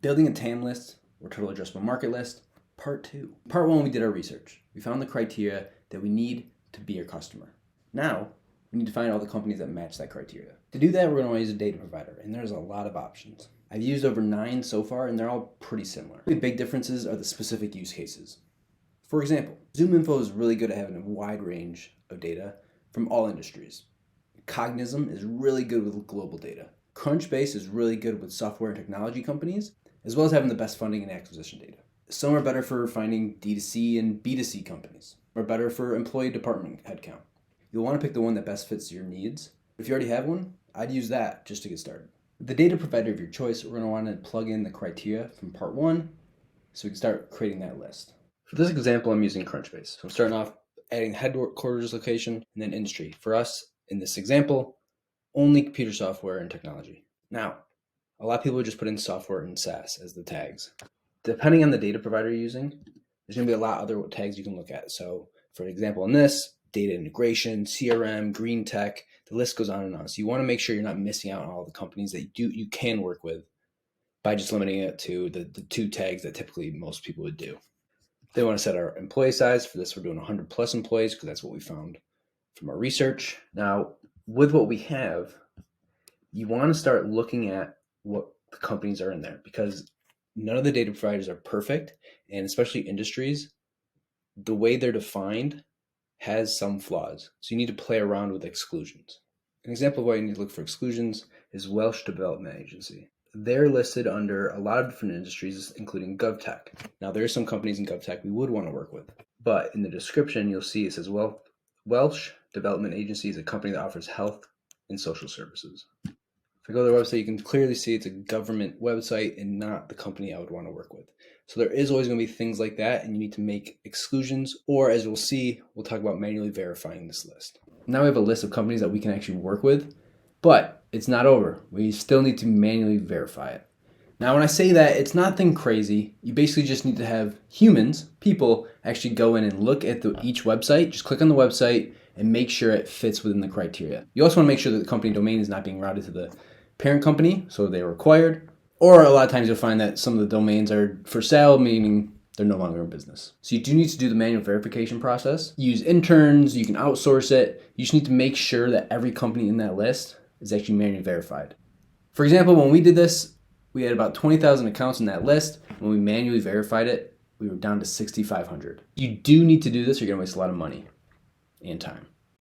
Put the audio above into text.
Building a TAM list, or total addressable market list, part 2. Part 1, we did our research. We found the criteria that we need to be your customer. Now, we need to find all the companies that match that criteria. To do that, we're going to use a data provider, and there's a lot of options. I've used over 9 so far, and they're all pretty similar. The big differences are the specific use cases. For example, ZoomInfo is really good at having a wide range of data from all industries. Cognism is really good with global data. Crunchbase is really good with software and technology companies, as well as having the best funding and acquisition data. Some are better for finding D2C and B2C companies, or better for employee department headcount. You'll want to pick the one that best fits your needs. If you already have one, I'd use that just to get started. With the data provider of your choice, we're going to want to plug in the criteria from part 1 so we can start creating that list. For this example, I'm using Crunchbase. So I'm starting off adding headquarters location and then industry. For us, in this example, only computer software and technology. Now, a lot of people just put in software and SaaS as the tags. Depending on the data provider you're using, there's going to be a lot of other tags you can look at. So for example, in this, data integration, CRM, green tech, the list goes on and on. So you want to make sure you're not missing out on all the companies that you can work with by just limiting it to the 2 tags that typically most people would do. They want to set our employee size. For this, we're doing 100 plus employees because that's what we found from our research. Now, with what we have, you want to start looking at what the companies are in there because none of the data providers are perfect, and especially industries, the way they're defined has some flaws. So you need to play around with exclusions. An example of why you need to look for exclusions is Welsh Development Agency. They're listed under a lot of different industries, including GovTech. Now, there are some companies in GovTech we would want to work with, but in the description, you'll see it says, Welsh Development Agency is a company that offers health and social services. If I go to their website, you can clearly see it's a government website and not the company I would want to work with. So there is always going to be things like that, and you need to make exclusions, or as we'll see, we'll talk about manually verifying this list. Now we have a list of companies that we can actually work with, but it's not over. We still need to manually verify it. Now, when I say that, it's nothing crazy. You basically just need to have humans, people, actually go in and look at each website. Just click on the website and make sure it fits within the criteria. You also want to make sure that the company domain is not being routed to the parent company, so they're required. Or a lot of times you'll find that some of the domains are for sale, meaning they're no longer in business. So you do need to do the manual verification process. Use interns, you can outsource it. You just need to make sure that every company in that list is actually manually verified. For example, when we did this, we had about 20,000 accounts in that list. When we manually verified it, we were down to 6,500. You do need to do this or you're gonna waste a lot of money and time.